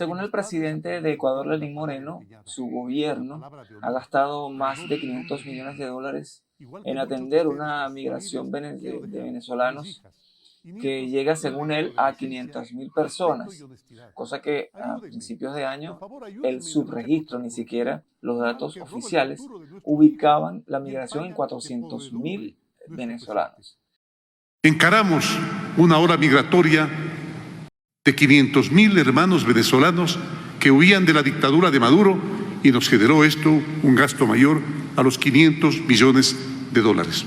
Según el presidente de Ecuador, Lenín Moreno, su gobierno ha gastado más de 500 millones de dólares en atender una migración de venezolanos que llega, según él, a 500.000 personas, cosa que a principios de año el subregistro, ni siquiera los datos oficiales, ubicaban la migración en 400.000 venezolanos. Encaramos una ola migratoria de 500.000 hermanos venezolanos que huían de la dictadura de Maduro y nos generó esto un gasto mayor a los 500 millones de dólares.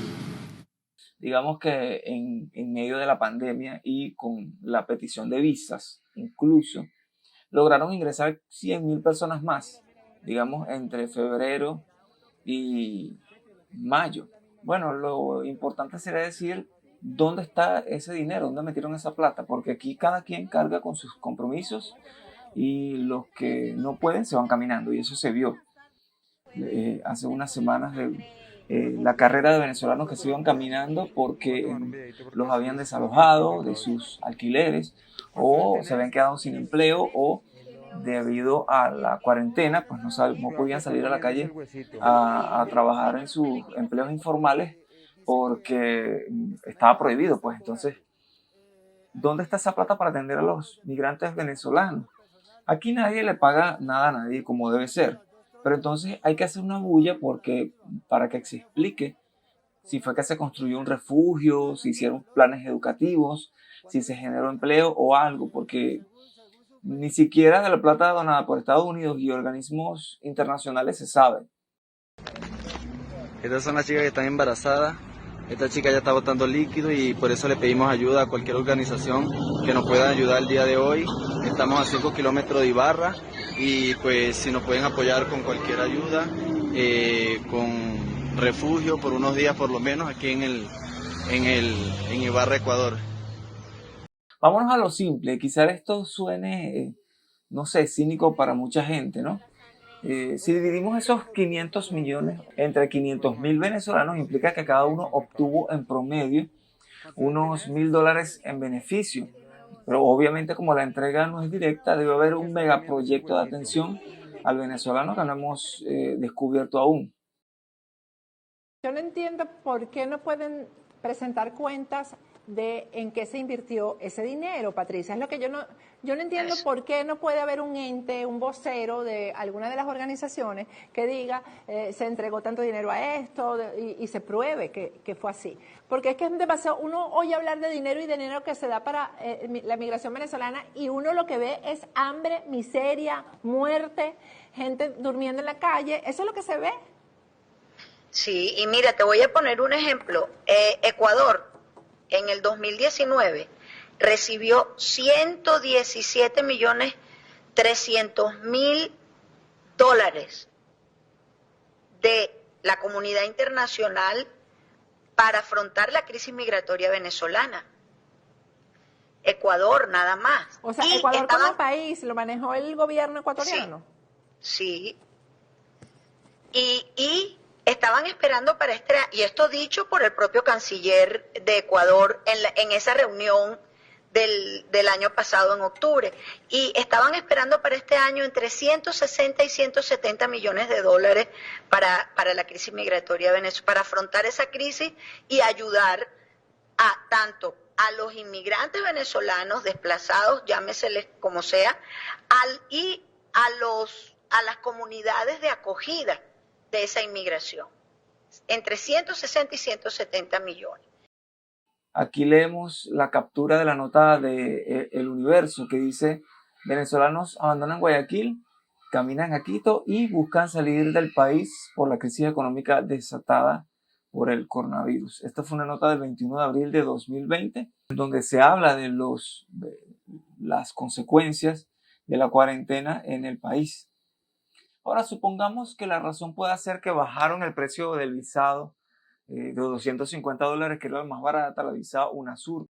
Digamos que en medio de la pandemia y con la petición de visas, incluso, lograron ingresar 100.000 personas más, digamos, entre febrero y mayo. Bueno, lo importante sería decir dónde está ese dinero, dónde metieron esa plata, porque aquí cada quien carga con sus compromisos y los que no pueden se van caminando, y eso se vio hace unas semanas de la carrera de venezolanos que se iban caminando porque los habían desalojado de sus alquileres o se habían quedado sin empleo o debido a la cuarentena pues no podían salir a la calle a trabajar en sus empleos informales porque estaba prohibido. Pues entonces, ¿dónde está esa plata para atender a los migrantes venezolanos? Aquí nadie le paga nada a nadie como debe ser, pero entonces hay que hacer una bulla para que se explique si fue que se construyó un refugio, si hicieron planes educativos, si se generó empleo o algo, porque ni siquiera de la plata donada por Estados Unidos y organismos internacionales se sabe. Estas son las chicas que están embarazadas. Esta chica ya está botando líquido y por eso le pedimos ayuda a cualquier organización que nos pueda ayudar el día de hoy. Estamos a 5 kilómetros de Ibarra y pues si nos pueden apoyar con cualquier ayuda, con refugio por unos días por lo menos aquí en Ibarra, Ecuador. Vámonos a lo simple, quizás esto suene, no sé, cínico para mucha gente, ¿no? Si dividimos esos 500 millones entre 500.000 venezolanos, implica que cada uno obtuvo en promedio unos $1.000 en beneficio. Pero obviamente como la entrega no es directa, debe haber un megaproyecto de atención al venezolano que no hemos descubierto aún. Yo no entiendo por qué no pueden presentar cuentas de en qué se invirtió ese dinero, Patricia. Es lo que yo no entiendo por qué no puede haber un ente, un vocero de alguna de las organizaciones que diga se entregó tanto dinero a esto y se pruebe que fue así. Porque es que es demasiado, uno oye hablar de dinero y dinero que se da para la migración venezolana y uno lo que ve es hambre, miseria, muerte, gente durmiendo en la calle. Eso es lo que se ve. Sí, y mira, te voy a poner un ejemplo. Ecuador, en el 2019, recibió 117.300.000 dólares de la comunidad internacional para afrontar la crisis migratoria venezolana. Ecuador, nada más. O sea, Ecuador como país lo manejó el gobierno ecuatoriano. Sí. Y estaban esperando para y esto dicho por el propio canciller de Ecuador en esa reunión del año pasado en octubre, y estaban esperando para este año entre 160 y 170 millones de dólares para la crisis migratoria venezolana, para afrontar esa crisis y ayudar tanto a los inmigrantes venezolanos desplazados, llámeseles como sea, y a las comunidades de acogida de esa inmigración, entre 160 y 170 millones. Aquí leemos la captura de la nota de El Universo que dice: venezolanos abandonan Guayaquil, caminan a Quito y buscan salir del país por la crisis económica desatada por el coronavirus. Esta fue una nota del 21 de abril de 2020, donde se habla de las consecuencias de la cuarentena en el país. Ahora, supongamos que la razón pueda ser que bajaron el precio del visado de $250, que era la más barata, la visa UNASUR,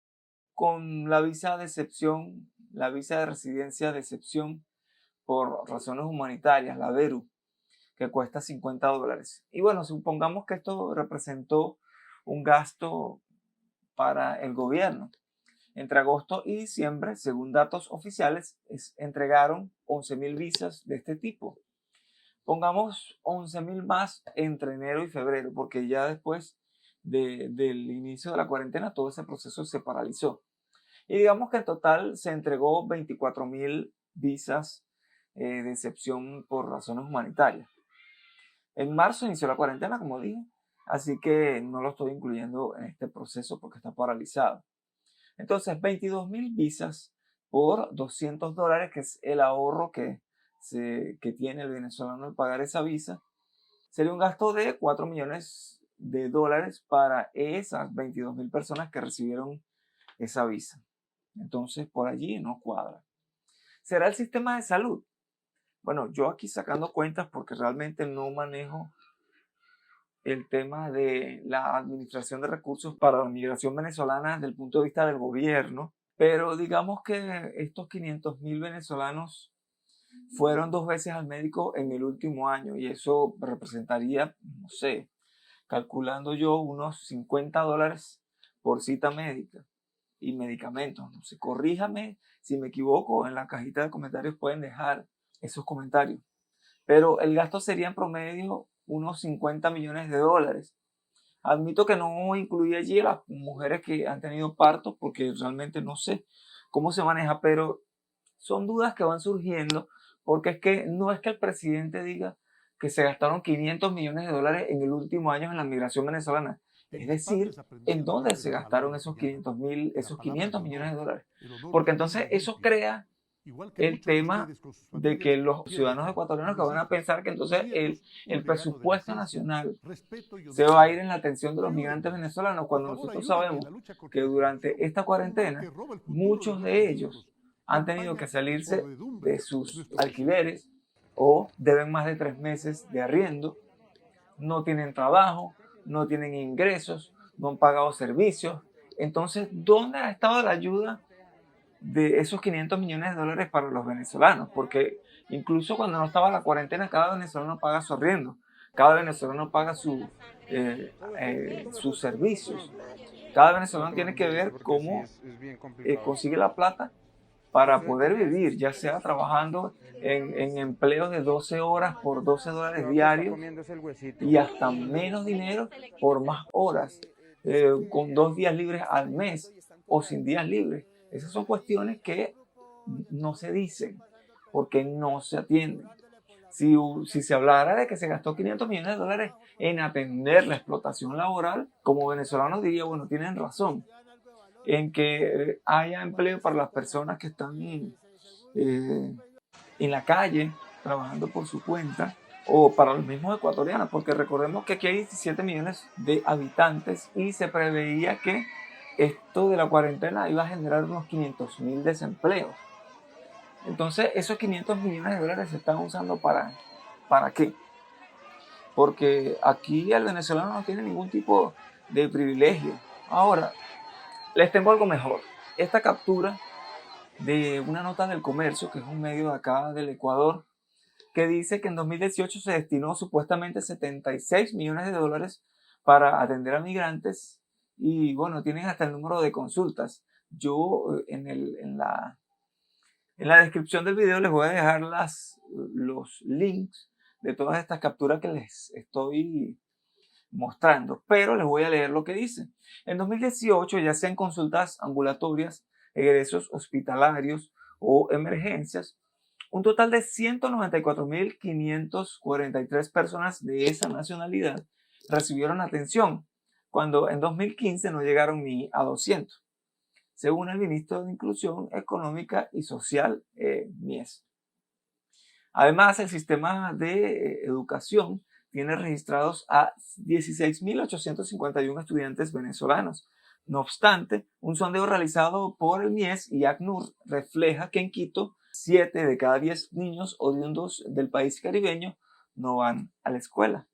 con la visa de excepción, la visa de residencia de excepción por razones humanitarias, la VERU, que cuesta $50. Y bueno, supongamos que esto representó un gasto para el gobierno. Entre agosto y diciembre, según datos oficiales, entregaron 11.000 visas de este tipo. Pongamos 11.000 más entre enero y febrero, porque ya después del inicio de la cuarentena todo ese proceso se paralizó. Y digamos que en total se entregó 24.000 visas de excepción por razones humanitarias. En marzo inició la cuarentena, como dije, así que no lo estoy incluyendo en este proceso porque está paralizado. Entonces, 22.000 visas por $200, que es el ahorro que tiene el venezolano al pagar esa visa, sería un gasto de $4 millones para esas 22.000 personas que recibieron esa visa. Entonces, por allí no cuadra. ¿Será el sistema de salud? Bueno, yo aquí sacando cuentas porque realmente no manejo el tema de la administración de recursos para la migración venezolana desde el punto de vista del gobierno, pero digamos que estos 500.000 venezolanos fueron 2 veces al médico en el último año y eso representaría, no sé, calculando yo unos $50 por cita médica y medicamentos. No sé, corríjame si me equivoco, en la cajita de comentarios pueden dejar esos comentarios. Pero el gasto sería en promedio unos $50 millones. Admito que no incluye allí a las mujeres que han tenido partos porque realmente no sé cómo se maneja, pero son dudas que van surgiendo porque no es que el presidente diga que se gastaron $500 millones en el último año en la migración venezolana. Es decir, ¿en dónde se gastaron esos 500 millones de dólares? Porque entonces eso crea el tema de que los ciudadanos ecuatorianos que van a pensar que entonces el presupuesto nacional se va a ir en la atención de los migrantes venezolanos, cuando nosotros sabemos que durante esta cuarentena muchos de ellos han tenido que salirse de sus alquileres o deben más de 3 meses de arriendo, no tienen trabajo, no tienen ingresos, no han pagado servicios. Entonces, ¿dónde ha estado la ayuda de esos $500 millones para los venezolanos? Porque incluso cuando no estaba la cuarentena, cada venezolano paga su arriendo, cada venezolano paga sus servicios, cada venezolano tiene que ver cómo consigue la plata para poder vivir, ya sea trabajando en empleos de 12 horas por $12 diarios y hasta menos dinero por más horas, con 2 días libres al mes o sin días libres. Esas son cuestiones que no se dicen porque no se atienden. Si se hablara de que se gastó $500 millones en atender la explotación laboral, como venezolanos diría, bueno, tienen razón, en que haya empleo para las personas que están en la calle trabajando por su cuenta, o para los mismos ecuatorianos, porque recordemos que aquí hay 17 millones de habitantes y se preveía que esto de la cuarentena iba a generar unos 500.000 desempleos. Entonces, esos $500 millones se están usando ¿para qué? Porque aquí el venezolano no tiene ningún tipo de privilegio. Ahora, les tengo algo mejor. Esta captura de una nota del Comercio, que es un medio de acá del Ecuador, que dice que en 2018 se destinó supuestamente $76 millones para atender a migrantes y bueno, tienen hasta el número de consultas. Yo en la descripción del video les voy a dejar los links de todas estas capturas que les estoy mostrando, pero les voy a leer lo que dice. En 2018, ya sea en consultas ambulatorias, egresos hospitalarios o emergencias, un total de 194.543 personas de esa nacionalidad recibieron atención, cuando en 2015 no llegaron ni a 200, según el ministro de Inclusión Económica y Social, Mies. Además, el sistema de educación tiene registrados a 16.851 estudiantes venezolanos. No obstante, un sondeo realizado por el Mies y ACNUR refleja que en Quito 7 de cada 10 niños oriundos del país caribeño no van a la escuela.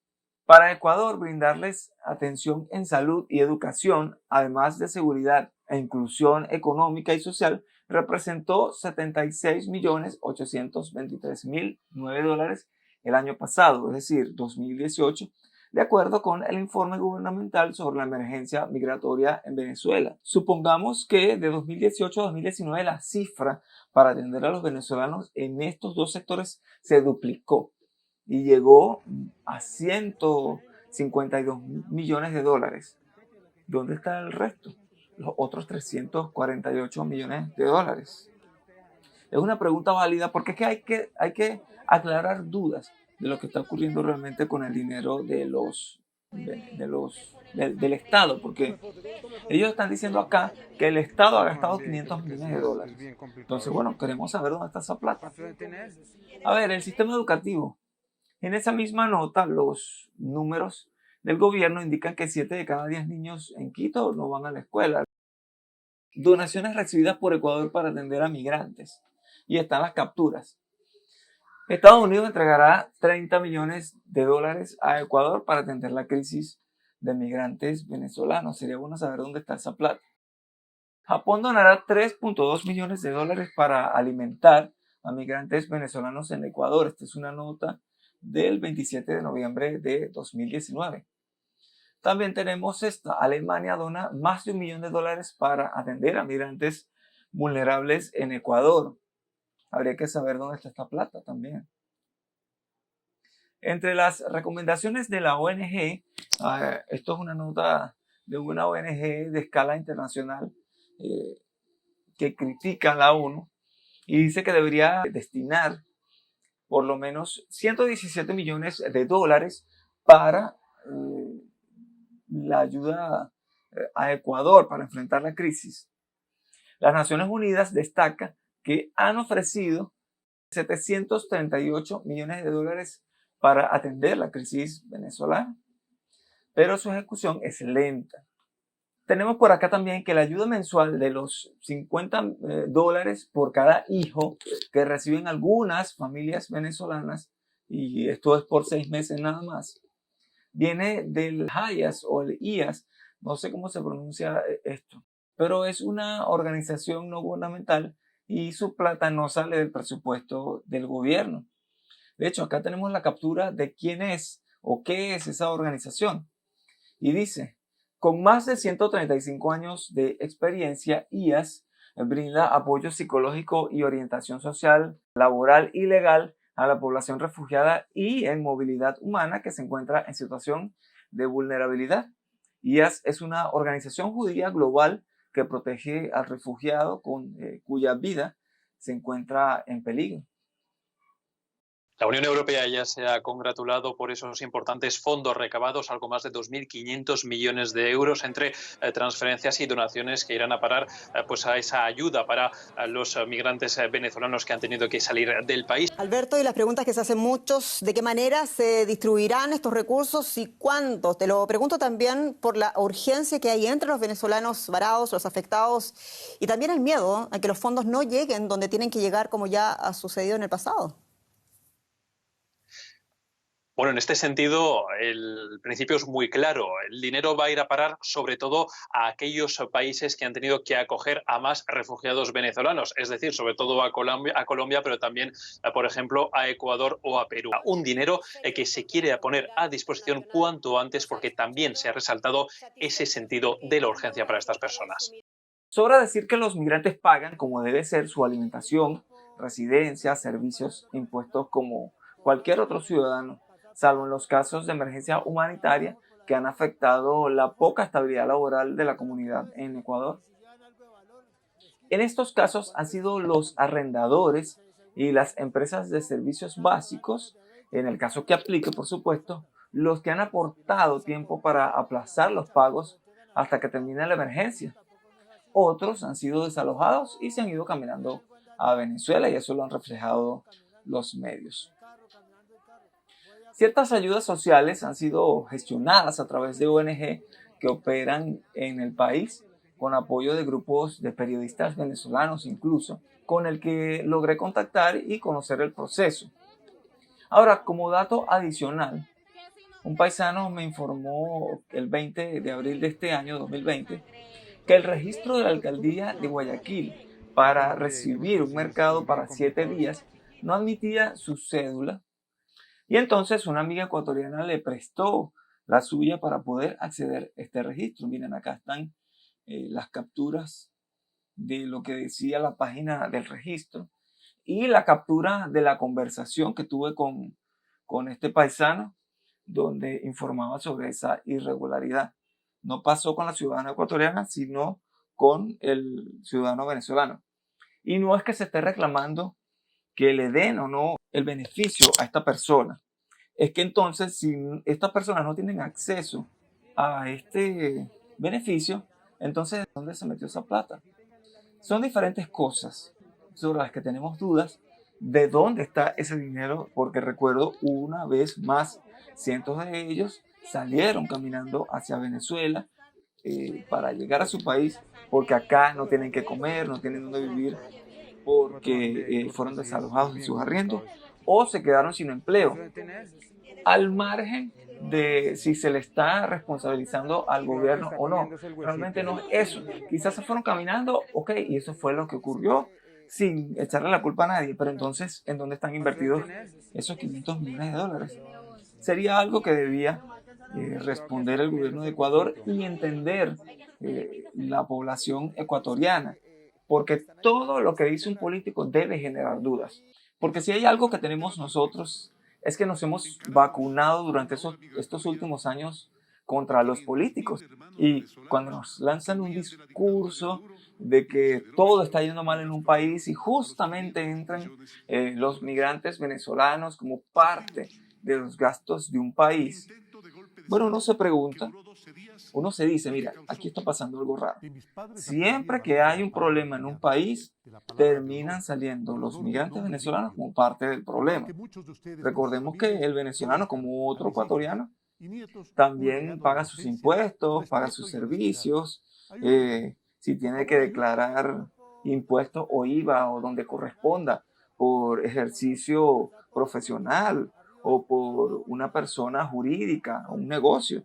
Para Ecuador, brindarles atención en salud y educación, además de seguridad e inclusión económica y social, representó $76.823.009 el año pasado, es decir, 2018, de acuerdo con el informe gubernamental sobre la emergencia migratoria en Venezuela. Supongamos que de 2018 a 2019 la cifra para atender a los venezolanos en estos dos sectores se duplicó y llegó a 152 millones de dólares. ¿Dónde está el resto? Los otros 348 millones de dólares. Es una pregunta válida porque es que hay que aclarar dudas de lo que está ocurriendo realmente con el dinero del Estado, porque ellos están diciendo acá que el Estado ha gastado 500 millones de dólares. Entonces, bueno, queremos saber dónde está esa plata. A ver, el sistema educativo. En esa misma nota, los números del gobierno indican que 7 de cada 10 niños en Quito no van a la escuela. Donaciones recibidas por Ecuador para atender a migrantes. Y están las capturas. Estados Unidos entregará 30 millones de dólares a Ecuador para atender la crisis de migrantes venezolanos. Sería bueno saber dónde está esa plata. Japón donará 3.2 millones de dólares para alimentar a migrantes venezolanos en Ecuador. Esta es una nota del 27 de noviembre de 2019. También tenemos esta. Alemania dona más de $1 millón para atender a migrantes vulnerables en Ecuador. Habría que saber dónde está esta plata también. Entre las recomendaciones de la ONG, esto es una nota de una ONG de escala internacional que critica a la ONU y dice que debería destinar por lo menos 117 millones de dólares para la ayuda a Ecuador para enfrentar la crisis. Las Naciones Unidas destaca que han ofrecido 738 millones de dólares para atender la crisis venezolana, pero su ejecución es lenta. Tenemos por acá también que la ayuda mensual de los 50 dólares por cada hijo que reciben algunas familias venezolanas, y esto es por 6 meses nada más, viene del IAS o el IAS, no sé cómo se pronuncia esto, pero es una organización no gubernamental y su plata no sale del presupuesto del gobierno. De hecho, acá tenemos la captura de quién es o qué es esa organización. Y dice, con más de 135 años de experiencia, IAS brinda apoyo psicológico y orientación social, laboral y legal a la población refugiada y en movilidad humana que se encuentra en situación de vulnerabilidad. IAS es una organización judía global que protege al refugiado cuya vida se encuentra en peligro. La Unión Europea ya se ha congratulado por esos importantes fondos recabados, algo más de 2.500 millones de euros entre transferencias y donaciones que irán a parar pues a esa ayuda para los migrantes venezolanos que han tenido que salir del país. Alberto, y las preguntas que se hacen muchos, ¿de qué manera se distribuirán estos recursos y cuántos? Te lo pregunto también por la urgencia que hay entre los venezolanos varados, los afectados, y también el miedo a que los fondos no lleguen donde tienen que llegar, como ya ha sucedido en el pasado. Bueno, en este sentido, el principio es muy claro. El dinero va a ir a parar sobre todo a aquellos países que han tenido que acoger a más refugiados venezolanos, es decir, sobre todo a Colombia, pero también, por ejemplo, a Ecuador o a Perú. Un dinero que se quiere poner a disposición cuanto antes porque también se ha resaltado ese sentido de la urgencia para estas personas. Sobra decir que los migrantes pagan como debe ser su alimentación, residencia, servicios, impuestos como cualquier otro ciudadano, salvo en los casos de emergencia humanitaria que han afectado la poca estabilidad laboral de la comunidad en Ecuador. En estos casos han sido los arrendadores y las empresas de servicios básicos, en el caso que aplique, por supuesto, los que han aportado tiempo para aplazar los pagos hasta que termine la emergencia. Otros han sido desalojados y se han ido caminando a Venezuela y eso lo han reflejado los medios. Ciertas ayudas sociales han sido gestionadas a través de ONG que operan en el país con apoyo de grupos de periodistas venezolanos incluso, con el que logré contactar y conocer el proceso. Ahora, como dato adicional, un paisano me informó el 20 de abril de este año 2020 que el registro de la alcaldía de Guayaquil para recibir un mercado para 7 días no admitía su cédula. Y entonces una amiga ecuatoriana le prestó la suya para poder acceder a este registro. Miren, acá están las capturas de lo que decía la página del registro y la captura de la conversación que tuve con este paisano, donde informaba sobre esa irregularidad. No pasó con la ciudadana ecuatoriana, sino con el ciudadano venezolano. Y no es que se esté reclamando que le den o no el beneficio a esta persona. Es que entonces, si estas personas no tienen acceso a este beneficio, entonces, ¿dónde se metió esa plata? Son diferentes cosas sobre las que tenemos dudas de dónde está ese dinero, porque recuerdo una vez más, cientos de ellos salieron caminando hacia Venezuela para llegar a su país, porque acá no tienen que comer, no tienen dónde vivir, porque fueron desalojados de sus arriendos o se quedaron sin empleo. Al margen de si se le está responsabilizando al gobierno o no, realmente no es eso. Quizás se fueron caminando, ok, y eso fue lo que ocurrió, sin echarle la culpa a nadie, pero entonces, ¿en dónde están invertidos esos 500 millones de dólares? Sería algo que debía responder el gobierno de Ecuador y entender la población ecuatoriana, porque todo lo que dice un político debe generar dudas. Porque si hay algo que tenemos nosotros, es que nos hemos vacunado durante estos últimos años contra los políticos. Y cuando nos lanzan un discurso de que todo está yendo mal en un país y justamente entran los migrantes venezolanos como parte de los gastos de un país, bueno, uno se pregunta, uno se dice, mira, aquí está pasando algo raro. Siempre que hay un problema en un país, terminan saliendo los migrantes venezolanos como parte del problema. Recordemos que el venezolano, como otro ecuatoriano, también paga sus impuestos, paga sus servicios, si tiene que declarar impuestos o IVA o donde corresponda por ejercicio profesional o por una persona jurídica o un negocio,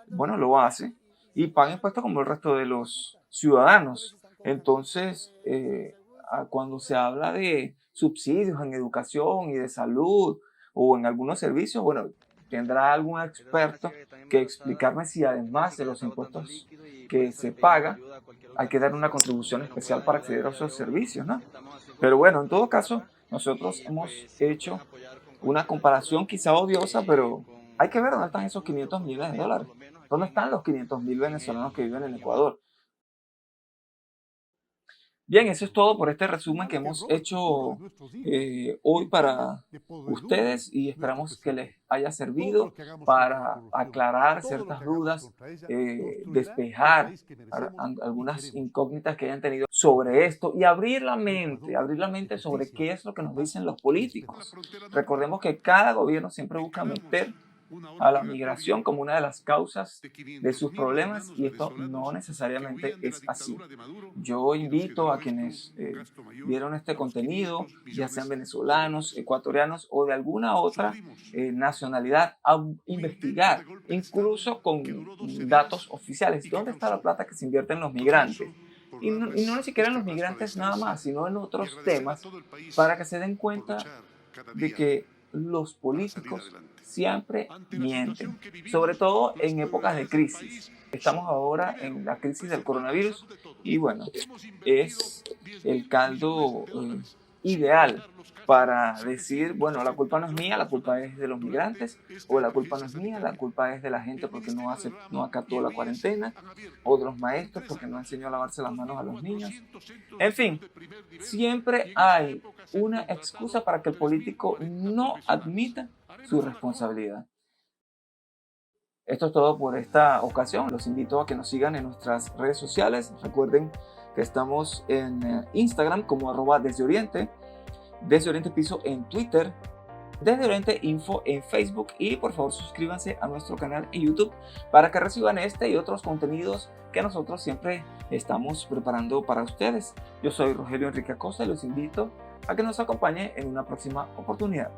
bueno, lo hace y paga impuestos como el resto de los ciudadanos. Entonces, cuando se habla de subsidios en educación y de salud o en algunos servicios, bueno, tendrá algún experto que explicarme si además de los impuestos que se paga, hay que dar una contribución especial para acceder a esos servicios, ¿no? Pero bueno, en todo caso, nosotros hemos hecho una comparación quizá odiosa, pero hay que ver dónde están esos 500 millones de dólares. ¿Dónde están los 500.000 venezolanos que viven en Ecuador? Bien, eso es todo por este resumen que hemos hecho hoy para ustedes y esperamos que les haya servido para aclarar ciertas dudas, despejar algunas incógnitas que hayan tenido sobre esto y abrir la mente sobre qué es lo que nos dicen los políticos. Recordemos que cada gobierno siempre busca meter a la migración como una de las causas de sus problemas y esto no necesariamente es así. Yo invito a quienes vieron este contenido, ya sean venezolanos, ecuatorianos o de alguna otra nacionalidad, a investigar, incluso con datos oficiales, dónde está la plata que se invierte en los migrantes. Y no ni siquiera en los migrantes nada más, sino en otros temas, para que se den cuenta de que los políticos siempre mienten, sobre todo en épocas de crisis. Estamos ahora en la crisis del coronavirus y bueno, es el caldo ideal para decir, bueno, la culpa no es mía, la culpa es de los migrantes, o la culpa no es mía, la culpa es de la gente porque no acató la cuarentena, o de los maestros porque no enseñó a lavarse las manos a los niños. En fin, siempre hay una excusa para que el político no admita su responsabilidad. Esto es todo por esta ocasión. Los invito a que nos sigan en nuestras redes sociales. Recuerden que estamos en Instagram como @desdeoriente, Desde Oriente Piso en Twitter, Desde Oriente Info en Facebook y por favor suscríbanse a nuestro canal en YouTube para que reciban este y otros contenidos que nosotros siempre estamos preparando para ustedes. Yo soy Rogelio Enrique Acosta y los invito a que nos acompañe en una próxima oportunidad.